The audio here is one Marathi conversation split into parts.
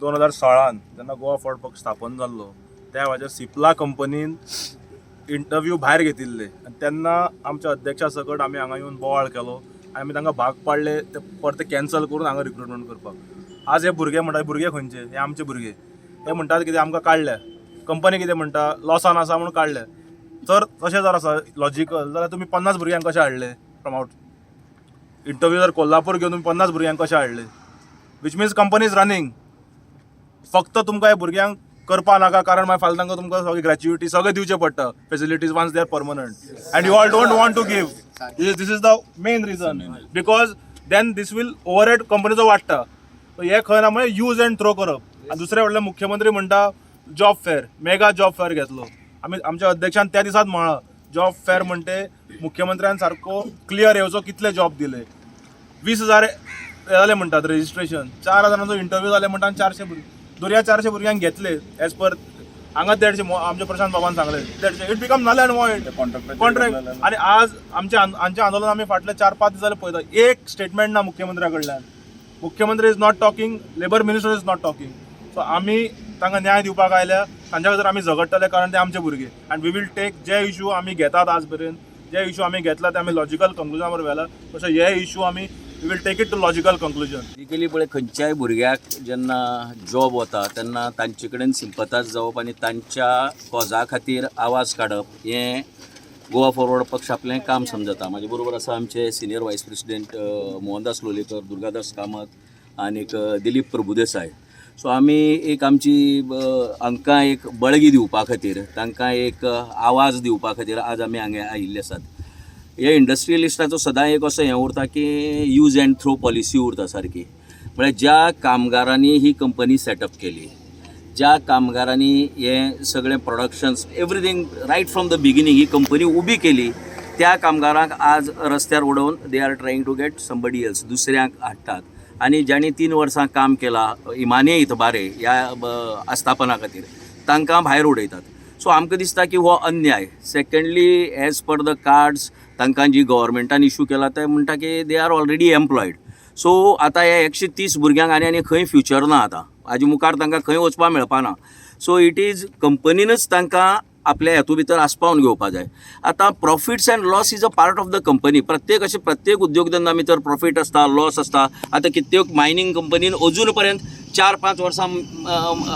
2016 जेन्ना गोवा फॉर्वर्ड पक्ष स्थापन जाल्लो त्या वेळाचेर सिप्ला कंपनीन इंटरव्यू भायर घेतिल्ले आनी तेन्ना आमच्या अध्यक्षा सकट आमी हांगा येवन बोवाळ केलो आनी आमी तांकां भाग पाडले ते परते कॅन्सल करून हांगा रिक्रुटमेंट करपाक। आज हे भुरगे म्हणटा भुरगे खंयचे हे आमचे भुरगे हे म्हणटात कितें आमकां काडल्या कंपनी कितें म्हणटा लॉसान आसा म्हणून काडले। तर तशें जर आसा लॉजिकल जाल्यार तुमी 50 भुरग्यांक कशें हाडले फ्रॉम आउट इंटरव्यू जर कोल्हापूर घेवन तुमी 50 भुरग्यांक कशें हाडले which means company is running. फक्त तुमकां हे भुरग्यांक करपा नाका कारण मागीर फाल्यां तांकां तुमकां सगळी ग्रॅच्युइटी सगळें दिवचें पडटा facilities once they are permanent and you all don't want to give this is the main reason because then these will overhead कंपनीचो वाडटा। सो हे खंय ना म्हणजे यूज एंड थ्रो करप। आनी दुसरें म्हणल्यार मुख्यमंत्री म्हणटा job fair mega job fair घेतलो आमी आमच्या अध्यक्षान त्या दिसात म्हळां जॉब फेअर म्हणटे मुख्यमंत्र्यान सारको क्लियर येवचो कितले जॉब दिले 20,000 जाले म्हणटात रजिस्ट्रेशन 4,000 इंटरव्यू जाले म्हणटा 400 दुर्या 400 भुरग्यांक घेतले एज पर हांगा 150 आमच्या प्रशांत बाबान सांगले 150 it become null and void contract. आनी आज आमचे आंदोलन आमी फाटले 4-5 दीस जाले पळयता एक स्टेटमेंट ना मुख्यमंत्र्या कडल्यान। मुख्यमंत्री is not talking labour minister is not talking. So आमी तांकां न्याय दिवपाक आयल्या तांच्या खातीर आमी झगडटले कारण ते आमचे भुरगे अँड वी वील टेक जे इशू आमी घेतात आज पर्यंत जे इशू आमी घेतला ते आमी लॉजिकल कंक्लुजनावर व्हेला तशें हे इशू आमी we will take it to logical conclusion. Basically पळय खंयच्याय भुरग्याक जेन्ना जॉब वता तेन्ना तांचे कडेन सिंपतायज जावप आनी तांच्या कॉजा खातीर आवाज काडप हें गोवा फॉरवर्ड पक्ष आपलें काम समजता। म्हाजे बरोबर आसा आमचे सिनियर वायस प्रेसिडेंट मोहनदास लोलयेकर दुर्गादास कामत आनीक दिलीप प्रभुदेसाय। सो आमी एक आमची हांकां एक बळगी दिवपा खातीर तांकां एक आवाज दिवपा खातीर आज आमी हांगा आयिल्ले आसात। हे इंडस्ट्रियलिस्टाचो सदां एक असो हें उरता की यूज एंड थ्रो पॉलिसी उरता सारकी। म्हळ्यार ज्या कामगारांनी ही कंपनी सेटअप केली ज्या कामगारांनी हे सगळें productions everything right from the beginning ही कंपनी उबी केली त्या कामगारांक आज रस्त्यार उडोवन they are trying to get somebody else दुसऱ्यांक हाडटात। आनी ज्यांनी 3 वर्सां काम केलां इमाने इतबारे ह्या आस्थापना खातीर तांकां भायर उडयतात। सो आमकां दिसता की हो अन्याय। Secondly as per the cards तांकां जी गव्हर्मेंटान इशू केला ते म्हणटा की they are already employed. So आतां हे 130 भुरग्यांक आनी खंय फ्युचर ना आतां हाजे मुखार तांकां खंय वचपाक मेळपाना। सो इट इज कंपनीनच तांकां आपल्या हेतू भितर आस्पावन घेवपा जाय। आतां profits and loss is a part of the company. प्रत्येक उद्योगधंदा भितर प्रॉफिट आसता लॉस आसता। आतां कित्येक मायनींग कंपनीन अजून पर्यंत 4-5 वर्सां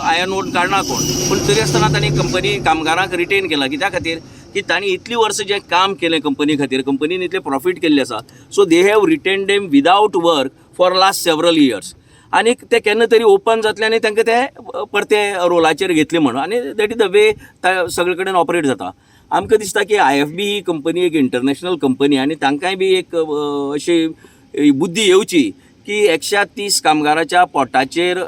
आयर्न ओर काडना कोण पूण तरी आसतना तांणी कंपनी कामगारांक रिटेन केला कित्या खातीर की तांणी इतलीं वर्सां जें काम केलें कंपनी खातीर कंपनीन इतलें प्रॉफीट केल्लें आसा। सो दे हॅव रिटेन डेम without work for last several years आनी ते केन्ना तरी ओपन जातले आनी तांकां ते परते रोलाचेर घेतले म्हणून आनी दॅट इज द वे सगळे कडेन ऑपरेट जाता। आमकां दिसता की IFB ही कंपनी एक इंटरनॅशनल कंपनी आनी तांकांय बी एक अशी बुद्धी येवची की 130 कामगाराच्या पोटाचेर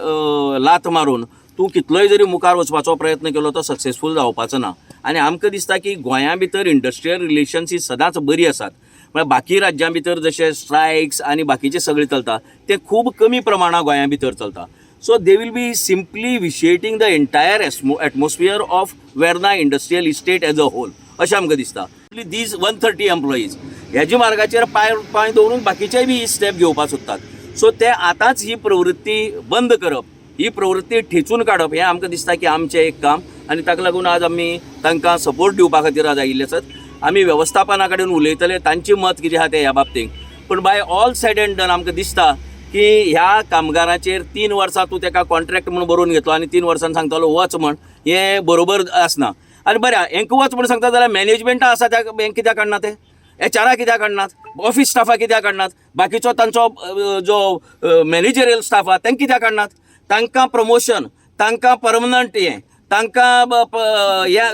लात मारून तूं कितलोय जरी मुखार वचपाचो प्रयत्न केलो तो सक्सेसफूल जावपाचो ना। आनी आमकां दिसता की गोंया भितर इंडस्ट्रियल रिलेशन्स ही सदांच बरी आसात। म्हळ्यार बाकी राज्यां भितर जशे स्ट्रायक्स आनी बाकीचे सगळे चलता ते खूब कमी प्रमाणात गोंया भितर चलता। So they will be simply vitiating the entire atmosphere of Verna industrial estate as a whole अशें आमकां दिसता। दीज 130 एम्प्लॉईज ह्याच्या मार्गाचेर पांय दवरून बाकीचेय बी ही स्टेप घेवपाक सोदतात। सो ते आतांच ही प्रवृत्ती बंद करप ही प्रवृत्ती ठेचून काडप हें आमकां दिसता की आमचें एक काम आनी ताका लागून आज आमी तांकां सपोर्ट दिवपा खातीर आज आयिल्ले आसात। आमी वेवस्थापना कडेन उलयतले तांचें मत कितें आहा तें ह्या बाबतींत पूण by all said and done आमकां दिसता की ह्या कामगाराचेर 3 वर्सां तूं ताका कॉन्ट्रॅक्ट म्हणून बरोवन घेतलो आनी 3 वर्सांनी सांगतालो वच म्हण हें बरोबर आसना। आनी बरें हांकां वच म्हूण सांगता जाल्यार मॅनेजमेंटा आसा त्या बँक कित्याक काडना ते HR कित्याक काडनात ऑफिस स्टाफा कित्याक काडनात बाकीचो तांचो जो मॅनेजरियल स्टाफ आहा तांकां कित्याक काडनात। तांकां प्रमोशन तांकां परमनंट हें तांकां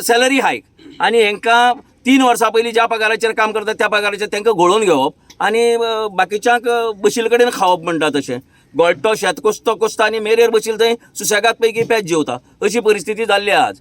सॅलरी हायक आनी हांकां 3 वर्सां पयलीं ज्या पगाराचेर काम करतात त्या पगाराचेर तांकां घोळोवन घेवप आनी बाकीच्यांक बशील कडेन खावप म्हणटा तशें गोळटो शेत कोसता आनी मेरेर बशील थंय सुशेगाद पैकी पेज जेवता अशी परिस्थिती जाल्ली आज।